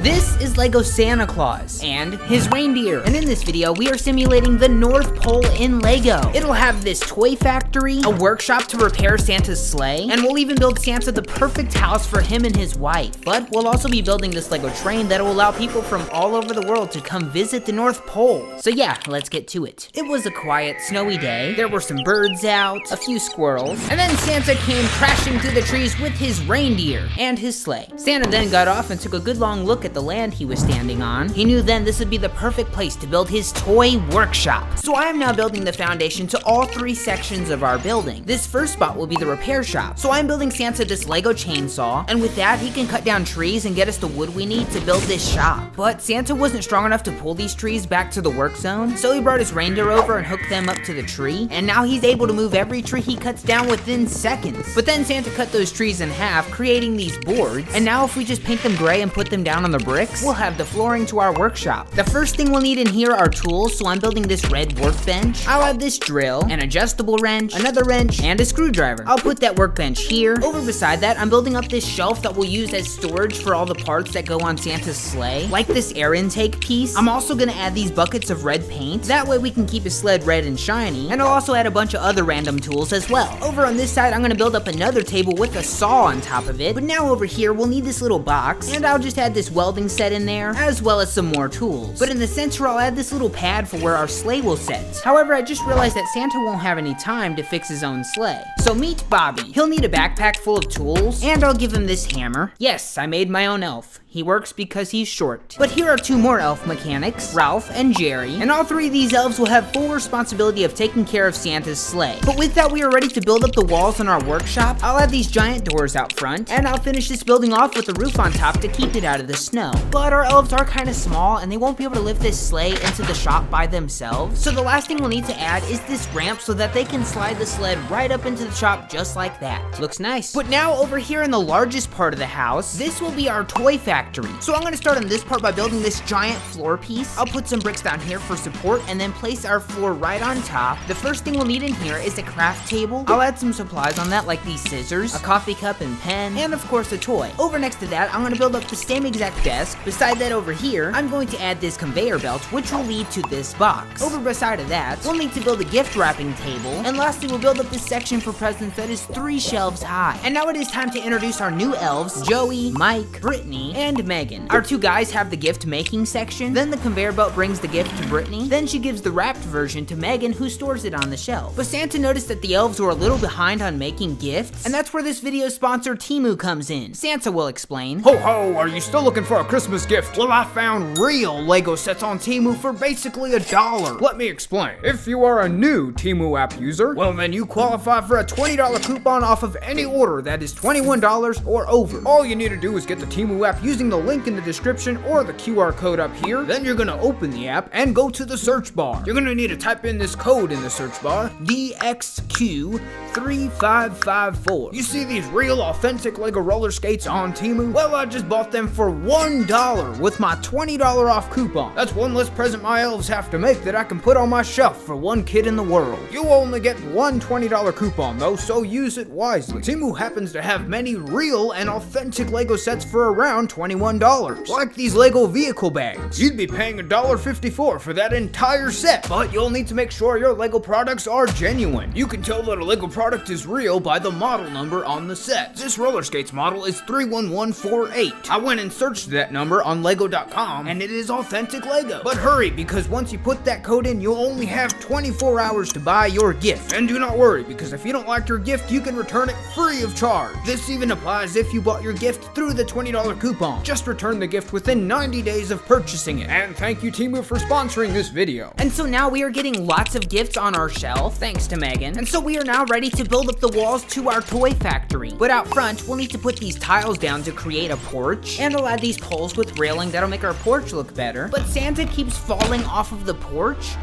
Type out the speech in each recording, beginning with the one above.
This is Lego Santa Claus and his reindeer. And in this video, we are simulating the North Pole in Lego. It'll have this toy factory, a workshop to repair Santa's sleigh, and we'll even build Santa the perfect house for him and his wife. But we'll also be building this Lego train that will allow people from all over the world to come visit the North Pole. So yeah, let's get to it. It was a quiet, snowy day. There were some birds out, a few squirrels, and then Santa came crashing through the trees with his reindeer and his sleigh. Santa then got off and took a good long look at the land he was standing on. He knew then this would be the perfect place to build his toy workshop. So I am now building the foundation to all three sections of our building. This first spot will be the repair shop. So I'm building Santa this Lego chainsaw, and with that he can cut down trees and get us the wood we need to build this shop. But Santa wasn't strong enough to pull these trees back to the work zone, so he brought his reindeer over and hooked them up to the tree, and now he's able to move every tree he cuts down within seconds. But then Santa cut those trees in half, creating these boards, and now if we just paint them gray and put them down on the bricks, we'll have the flooring to our workshop. The first thing we'll need in here are tools, so I'm building this red workbench. I'll add this drill, an adjustable wrench, another wrench, and a screwdriver. I'll put that workbench here. Over beside that, I'm building up this shelf that we'll use as storage for all the parts that go on Santa's sleigh, like this air intake piece. I'm also gonna add these buckets of red paint. That way we can keep his sled red and shiny, and I'll also add a bunch of other random tools as well. Over on this side, I'm gonna build up another table with a saw on top of it, but now over here, we'll need this little box, and I'll just add this welding set in there, as well as some more tools. But in the center, I'll add this little pad for where our sleigh will sit. However, I just realized that Santa won't have any time to fix his own sleigh. So meet Bobby. He'll need a backpack full of tools, and I'll give him this hammer. Yes, I made my own elf. He works because he's short. But here are two more elf mechanics, Ralph and Jerry, and all three of these elves will have full responsibility of taking care of Santa's sleigh. But with that, we are ready to build up the walls in our workshop. I'll add these giant doors out front, and I'll finish this building off with a roof on top to keep it out of the snow. But our elves are kind of small, and they won't be able to lift this sleigh into the shop by themselves. So the last thing we'll need to add is this ramp so that they can slide the sled right up into the shop just like that. Looks nice. But now over here in the largest part of the house, this will be our toy factory. So I'm gonna start on this part by building this giant floor piece. I'll put some bricks down here for support and then place our floor right on top. The first thing we'll need in here is a craft table. I'll add some supplies on that like these scissors, a coffee cup and pen, and of course a toy. Over next to that, I'm gonna build up the same exact desk. Beside that over here, I'm going to add this conveyor belt, which will lead to this box. Over beside of that, we'll need to build a gift wrapping table. And lastly, we'll build up this section for presents that is 3 shelves high. And now it is time to introduce our new elves, Joey, Mike, Brittany, and Megan. Our 2 guys have the gift making section. Then the conveyor belt brings the gift to Brittany. Then she gives the wrapped version to Megan, who stores it on the shelf. But Santa noticed that the elves were a little behind on making gifts, and that's where this video's sponsor Temu comes in. Santa will explain. Ho ho, are you still looking for a Christmas gift? Well, I found real Lego sets on Temu for basically $1. Let me explain. If you are a new Temu app user, well then you qualify for a $20 coupon off of any order that is $21 or over. All you need to do is get the Temu app using the link in the description or the QR code up here. Then you're gonna open the app and go to the search bar. You're gonna need to type in this code in the search bar, DXQ3554. You see these real authentic Lego roller skates on Temu? Well, I just bought them for $1 with my $20 off coupon. That's one less present my elves have to make that I can put on my shelf for one kid in the world. You only get one $20 coupon though, so use it wisely. Temu happens to have many real and authentic Lego sets for around $21. Like these Lego vehicle bags. You'd be paying $1.54 for that entire set, but you'll need to make sure your Lego products are genuine. You can tell that a Lego product is real by the model number on the set. This roller skates model is 31148. I went and searched that number on lego.com and it is authentic Lego. But hurry, because once you put that code in, you'll only have 24 hours to buy your gift. And do not worry, because if you don't like your gift, you can return it free of charge. This even applies if you bought your gift through the $20 coupon. Just return the gift within 90 days of purchasing it. And thank you Temu for sponsoring this video. And so now we are getting lots of gifts on our shelf, thanks to Megan. And so we are now ready to build up the walls to our toy factory. But out front, we'll need to put these tiles down to create a porch. And I'll add these poles with railing that'll make our porch look better. But Santa keeps falling off of the porch.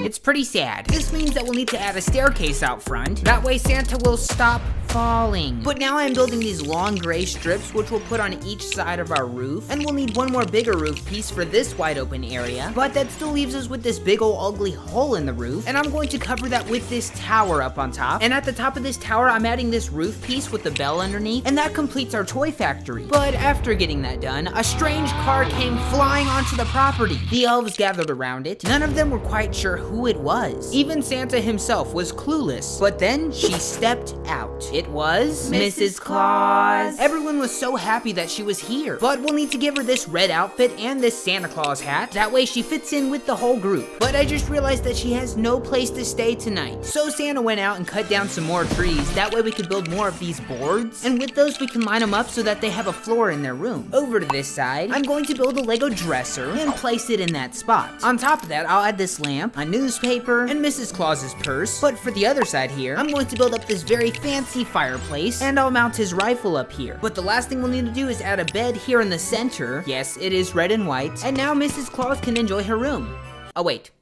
It's pretty sad. This means that we'll need to add a staircase out front. That way Santa will stop falling. But now I'm building these long gray strips which we'll put on each side of our roof, and we'll need one more bigger roof piece for this wide open area, but that still leaves us with this big ol' ugly hole in the roof, and I'm going to cover that with this tower up on top. And at the top of this tower I'm adding this roof piece with the bell underneath, and that completes our toy factory. But after getting that done, a strange car came flying onto the property. The elves gathered around it. None of them were quite sure who it was. Even Santa himself was clueless, but then she stepped out. It was Mrs. Claus. Everyone was so happy that she was here, but we'll need to give her this red outfit and this Santa Claus hat. That way she fits in with the whole group. But I just realized that she has no place to stay tonight. So Santa went out and cut down some more trees. That way we could build more of these boards, and with those we can line them up so that they have a floor in their room. Over to this side, I'm going to build a Lego dresser and place it in that spot. On top of that, I'll add this lamp, a newspaper, and Mrs. Claus's purse. But for the other side here, I'm going to build up this very fancy fireplace, and I'll mount his rifle up here. But the last thing we'll need to do is add a bed here in the center. Yes, it is red and white. And now Mrs. Claus can enjoy her room. Oh wait,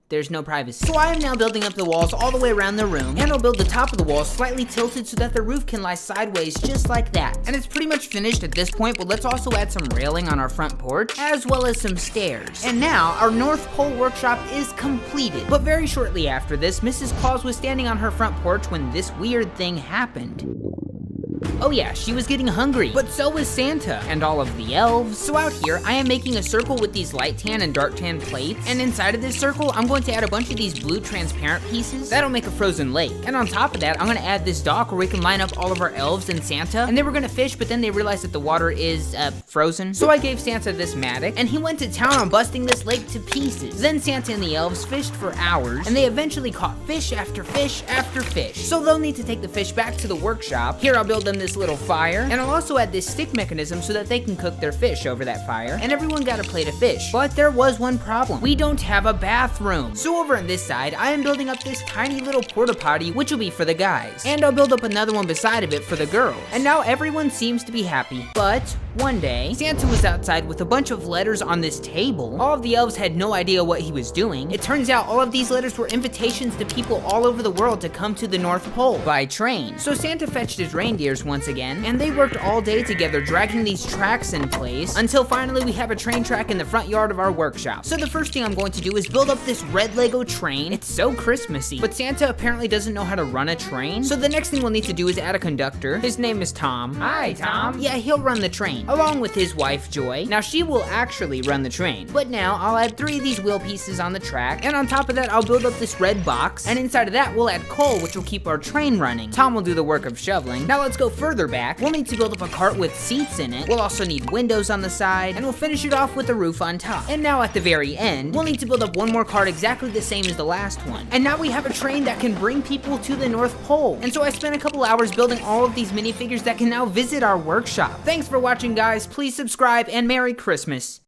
there's no privacy. So I am now building up the walls all the way around the room, and I'll build the top of the wall slightly tilted so that the roof can lie sideways just like that. And it's pretty much finished at this point, but let's also add some railing on our front porch, as well as some stairs. And now our North Pole workshop is completed. But very shortly after this, Mrs. Claus was standing on her front porch when this weird thing happened. Oh yeah, she was getting hungry, but so was Santa and all of the elves. So out here, I am making a circle with these light tan and dark tan plates, and inside of this circle, I'm going to add a bunch of these blue transparent pieces. That'll make a frozen lake. And on top of that, I'm gonna add this dock where we can line up all of our elves and Santa, and they were gonna fish, but then they realized that the water is, frozen. So I gave Santa this mattock, and he went to town on busting this lake to pieces. Then Santa and the elves fished for hours, and they eventually caught fish after fish after fish. So they'll need to take the fish back to the workshop. Here, I'll build them this little fire, and I'll also add this stick mechanism so that they can cook their fish over that fire, and everyone got a plate of fish. But there was one problem. We don't have a bathroom. So over on this side, I am building up this tiny little porta potty, which will be for the guys, and I'll build up another one beside of it for the girls. And now everyone seems to be happy. But one day, Santa was outside with a bunch of letters on this table. All of the elves had no idea what he was doing. It turns out all of these letters were invitations to people all over the world to come to the North Pole by train. So Santa fetched his reindeers once again, and they worked all day together dragging these tracks in place until finally we have a train track in the front yard of our workshop. So the first thing I'm going to do is build up this red Lego train. It's so Christmassy, but Santa apparently doesn't know how to run a train. So the next thing we'll need to do is add a conductor. His name is Tom. Hi, Tom. Yeah, he'll run the train, along with his wife, Joy. Now she will actually run the train, but now I'll add 3 of these wheel pieces on the track, and on top of that, I'll build up this red box, and inside of that, we'll add coal, which will keep our train running. Tom will do the work of shoveling. Now let's go further back. We'll need to build up a cart with seats in it. We'll also need windows on the side, and we'll finish it off with a roof on top. And now at the very end, we'll need to build up one more cart exactly the same as the last one. And now we have a train that can bring people to the North Pole. And so I spent a couple hours building all of these minifigures that can now visit our workshop. Thanks for watching, guys. Please subscribe, and Merry Christmas.